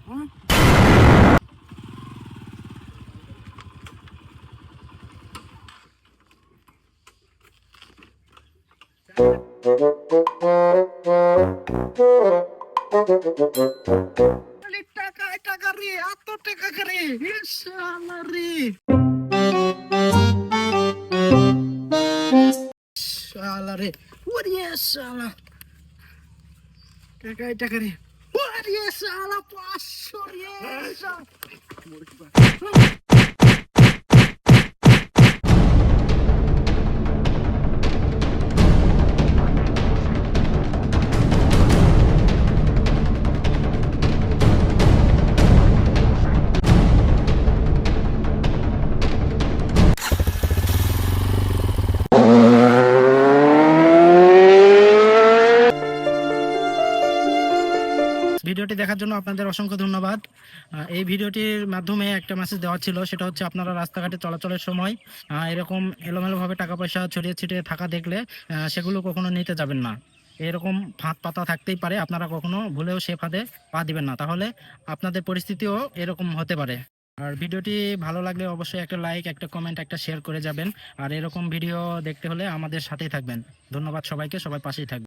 টাকা রে, এত টাকা করে রে, শালা রে, ওরে শালা, টাকা রে, ওরে শালা 500 রে শালা। ভিডিওটি দেখার জন্য আপনাদের অসংখ্য ধন্যবাদ। এই ভিডিওটির মাধ্যমে একটা মেসেজ দেওয়া ছিল, সেটা হচ্ছে আপনারা রাস্তাঘাটে চলাচলের সময় এরকম এলোমেলোভাবে টাকা পয়সা ছড়িয়ে ছিটিয়ে থাকা দেখলে সেগুলো কখনো নিতে যাবেন না। এরকম ফাঁদ পাতা থাকতেই পারে, আপনারা কখনো ভুলেও সে ফাঁদে পা দিবেন না, তাহলে আপনাদের পরিস্থিতিও এরকম হতে পারে। আর ভিডিওটি ভালো লাগলে অবশ্যই একটা লাইক, একটা কমেন্ট, একটা শেয়ার করে যাবেন। আর এরকম ভিডিও দেখতে হলে আমাদের সাথেই থাকবেন। ধন্যবাদ সবাইকে, সবাই পাশেই থাকবেন।